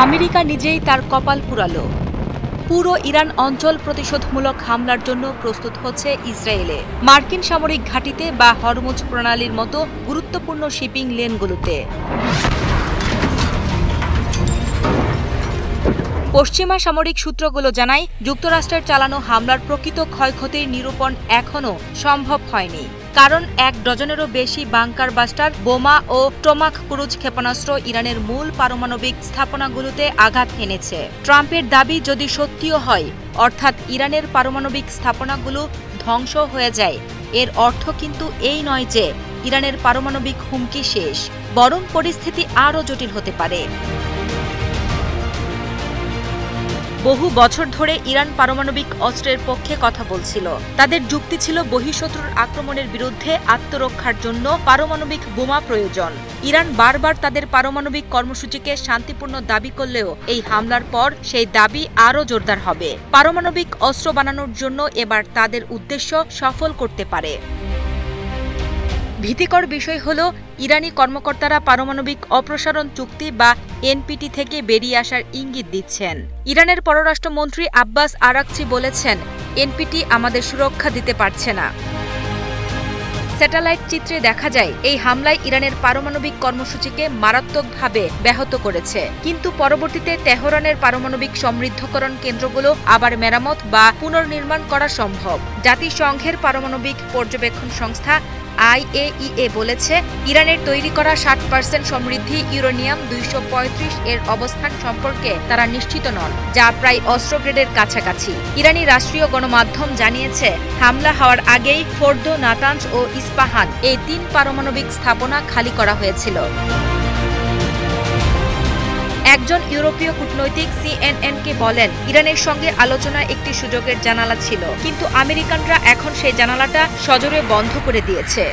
America নিজেই তার কপাল পুরালো। পুরো ইরান অঞ্চল প্রতিশোধমূলক হামলার জন্য প্রস্তুত হচ্ছে ইসরায়েলে, মার্কিন সামরিক ঘাঁটিতে বা হরমুজ প্রণালীর মতো গুরুত্বপূর্ণ শিপিং লেনগুলোতে। পশ্চিমা সামরিক সূত্রগুলো জানায়, যুক্তরাষ্ট্রের চালানো হামলার প্রকৃত ক্ষয়ক্ষতির নিরূপণ এখনও সম্ভব হয়নি, কারণ ১ ডজনেরও বেশি বাংকার বাস্টার, বোমা ও টোমাক ক্রুজ ক্ষেপণাস্ত্র ইরানের মূল পারমাণবিক স্থাপনাগুলোতে আঘাত এনেছে। ট্রাম্পের দাবি যদি সত্যিও হয়, অর্থাৎ ইরানের পারমাণবিক স্থাপনাগুলো ধ্বংস হয়ে যায়, এর অর্থ কিন্তু এই নয় যে ইরানের পারমাণবিক হুমকি শেষ, বরং পরিস্থিতি আরও জটিল হতে পারে। বহু বছর ধরে ইরান পারমাণবিক অস্ত্রের পক্ষে কথা বলছিল। তাদের যুক্তি ছিল বহিঃশত্রুর আক্রমণের বিরুদ্ধে আত্মরক্ষার জন্য পারমাণবিক বোমা প্রয়োজন। ইরান বারবার তাদের পারমাণবিক কর্মসূচিকে শান্তিপূর্ণ দাবি করলেও এই হামলার পর সেই দাবি আরও জোরদার হবে। পারমাণবিক অস্ত্র বানানোর জন্য এবার তাদের উদ্দেশ্য সফল করতে পারে। ভীতিকর বিষয় হল, ইরানি কর্মকর্তারা পারমাণবিক অপসারণ চুক্তি বা এনপিটি থেকে বেরিয়ে আসার ইঙ্গিত দিচ্ছেন। ইরানের পররাষ্ট্রমন্ত্রী আব্বাস আরাকচি বলেছেন, এনপিটি আমাদের সুরক্ষা দিতে পারছে না। স্যাটেলাইট চিত্রে দেখা যায়, এই হামলায় ইরানের পারমাণবিক কর্মসূচিকে মারাত্মকভাবে ব্যাহত করেছে। কিন্তু পরবর্তীতে তেহরানের পারমাণবিক সমৃদ্ধকরণ কেন্দ্রগুলো আবার মেরামত বা পুনর্নির্মাণ করা সম্ভব। জাতিসংঘের পারমাণবিক পর্যবেক্ষণ সংস্থা IAEA বলেছে, ইরানের তৈরি করা 60% সমৃদ্ধি ইউরেনিয়াম 235 এর অবস্থান সম্পর্কে তারা নিশ্চিত নন, যা প্রায় অস্ত্র গ্রেডের কাছাকাছি। ইরানি রাষ্ট্রীয় গণমাধ্যম জানিয়েছে, হামলা হওয়ার আগেই ফোর্দো, নাতানজ ও ইস্পাহান এই 3 পারমাণবিক স্থাপনা খালি করা হয়েছিল। একজন ইউরোপীয় কূটনৈতিক CNN-কে বলেন, ইরানের সঙ্গে আলোচনা একটি সুযোগের জানালা ছিল, কিন্তু আমেরিকানরা এখন সেই জানালাটা সজোরে বন্ধ করে দিয়েছে।